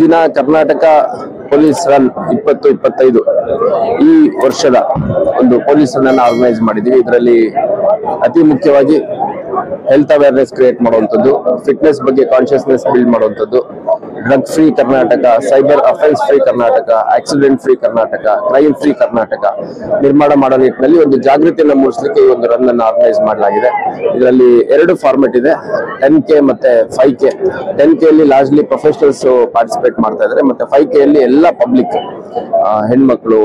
ದಿನ Karnataka police run 2025 ಈ ವರ್ಷದ ಒಂದು ಪೊಲೀಸ್ ರನ್ ಅನ್ನು ಆರ್ಗನೈಸ್ ಮಾಡಿದೀವಿ. ಇದರಲ್ಲಿ ಅತಿ ಮುಖ್ಯವಾಗಿ ಹೆಲ್ತ್ ಅವೇರ್ನೆಸ್ ಕ್ರಿಯೇಟ್ ಮಾಡುವಂಥದ್ದು, ಫಿಟ್ನೆಸ್ ಬಗ್ಗೆ ಕಾನ್ಶಿಯಸ್ನೆಸ್ ಬಿಲ್ಡ್ ಮಾಡುವಂಥದ್ದು, drug free Karnataka, cyber offence free Karnataka, accident free Karnataka, crime free Karnataka ನಿರ್ಮಾಣ ಮಾಡೋ ನಿಟ್ಟಿನಲ್ಲಿ ಒಂದು ಜಾಗೃತಿಯನ್ನು ಮೂಡಿಸಲಿಕ್ಕೆ ಈ ಒಂದು ರನ್ ಅನ್ನು ಆರ್ಗನೈಸ್ ಮಾಡಲಾಗಿದೆ. ಇದರಲ್ಲಿ 2 ಫಾರ್ಮೆಟ್ ಇದೆ, 10K ಮತ್ತೆ 5K. 10K ಅಲ್ಲಿ ಲಾರ್ಜ್ಲಿ ಪ್ರೊಫೆಷನಲ್ಸ್ ಪಾರ್ಟಿಸಿಪೇಟ್ ಮಾಡ್ತಾ ಇದ್ದಾರೆ, ಮತ್ತೆ 5K ಅಲ್ಲಿ ಎಲ್ಲ ಪಬ್ಲಿಕ್, ಹೆಣ್ಮಕ್ಳು,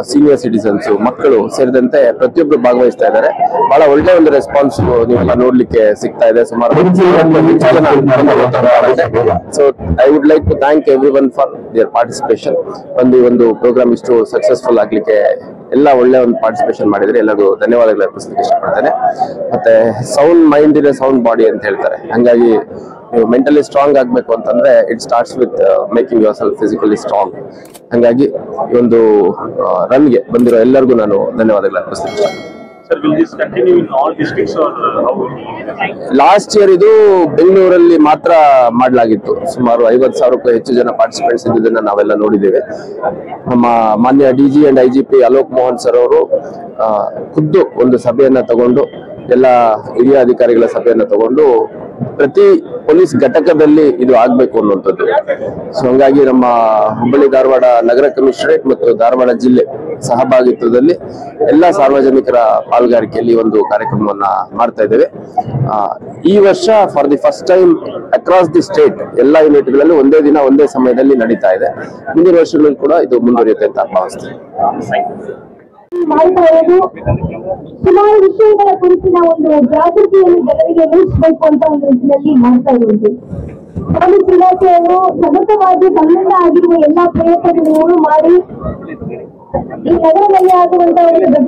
ಸೀನಿಯರ್ ಸಿಟಿಸನ್ಸ್, ಮಕ್ಕಳು ಸೇರಿದಂತೆ ಪ್ರತಿಯೊಬ್ಬರು ಭಾಗವಹಿಸ್ತಾ ಇದ್ದಾರೆ. ಬಹಳ ಒಳ್ಳೆ ಒಂದು ರೆಸ್ಪಾನ್ಸ್ ನೀವೆಲ್ಲ ನೋಡ್ಲಿಕ್ಕೆ ಸಿಗ್ತಾ ಇದೆ. ಸುಮಾರು so I would like to thank everyone for their participation. ಒಂದು ಪ್ರೋಗ್ರಾಮ್ ಇಷ್ಟು ಸಕ್ಸಸ್ಫುಲ್ ಆಗ್ಲಿಕ್ಕೆ ಎಲ್ಲ ಒಳ್ಳೆ ಒಂದು ಪಾರ್ಟಿಸಿಪೇಷನ್ ಮಾಡಿದ್ರೆ ಎಲ್ಲರಿಗೂ ಧನ್ಯವಾದಗಳು ಅರ್ಪಿಸಲಿಕ್ಕೆ ಇಷ್ಟಪಡ್ತೇನೆ. ಮತ್ತೆ ಸೌಂಡ್ ಮೈಂಡ್ ಇದೆ ಸೌಂಡ್ ಬಾಡಿ ಅಂತ ಹೇಳ್ತಾರೆ, ಹಂಗಾಗಿ ನೀವು ಮೆಂಟಲಿ ಸ್ಟ್ರಾಂಗ್ ಆಗ್ಬೇಕು ಅಂತಂದ್ರೆ it starts with making your self physically strong. ಹಂಗಾಗಿ ಈ ಒಂದು ರನ್ಗೆ ಬಂದಿರೋ ಎಲ್ಲರಿಗೂ ನಾನು ಧನ್ಯವಾದಗಳು ಅರ್ಪಿಸ್ತೀನಿ. ಲಾಸ್ಟ್ ಇಯರ್ ಇದು ಬೆಂಗಳೂರಲ್ಲಿ ಮಾತ್ರ ಮಾಡಲಾಗಿತ್ತು. ಸುಮಾರು 50,000ಕ್ಕೂ ಹೆಚ್ಚು ಜನ ಪಾರ್ಟಿಸಿಪೆಂಟ್ಸ್ ಇದ್ದಿದ್ದನ್ನ ನಾವೆಲ್ಲ ನೋಡಿದ್ದೇವೆ. ನಮ್ಮ ಮಾನ್ಯ DG and IGP Alok Mohan sir ಅವರು ಖುದ್ದು ಒಂದು ಸಭೆಯನ್ನ ತಗೊಂಡು, ಎಲ್ಲ ಹಿರಿಯ ಅಧಿಕಾರಿಗಳ ಸಭೆಯನ್ನ ತಗೊಂಡು ಪ್ರತಿ ಪೊಲೀಸ್ ಘಟಕದಲ್ಲಿ ಇದು ಆಗ್ಬೇಕು ಅನ್ನುವಂಥದ್ದು. ಸೊ ಹಂಗಾಗಿ ನಮ್ಮ ಹುಬ್ಬಳ್ಳಿ ಧಾರವಾಡ ನಗರ ಕಮಿಷನರೇಟ್ ಮತ್ತು ಧಾರವಾಡ ಜಿಲ್ಲೆ ಸಹಭಾಗಿತ್ವದಲ್ಲಿ ಎಲ್ಲ ಸಾರ್ವಜನಿಕರ ಪಾಲ್ಗಾರಿಕೆಯಲ್ಲಿ ಒಂದು ಕಾರ್ಯಕ್ರಮವನ್ನ ಮಾಡ್ತಾ ಇದ್ದೇವೆ. ಈ ವರ್ಷ for the first time across the state ಎಲ್ಲ ಯೂನಿಟ್ಗಳಲ್ಲಿ ಒಂದೇ ದಿನ ಒಂದೇ ಸಮಯದಲ್ಲಿ ನಡೀತಾ ಇದೆ. ಮುಂದಿನ ವರ್ಷಗಳಲ್ಲಿ ಕೂಡ ಇದು ಮುಂದುವರಿಯುತ್ತೆ ಅಂತ ಭಾವಿಸ್ತೀನಿ. ಮಾಡ್ತಾ ಇರೋದು ಸುಮಾರು ವಿಷಯಗಳ ಕುರಿತಿನ ಒಂದು ಜಾಗೃತಿಯನ್ನು ಜನರಿಗೆ ಮೂಡಿಸಬೇಕು ಅಂತ ಒಂದು ನಿಟ್ಟಿನಲ್ಲಿ ಮಾಡ್ತಾ ಇರೋದು. ಪೊಲೀಸ್ ಇಲಾಖೆಯವರು ಸತತವಾಗಿ ತನ್ನಿಂದ ಆಗಿರುವ ಎಲ್ಲಾ ಪ್ರಯತ್ನಗಳನ್ನು ಮಾಡಿ ಈ ನಗರದಲ್ಲಿ ಆಗುವಂತಹ ಒಂದು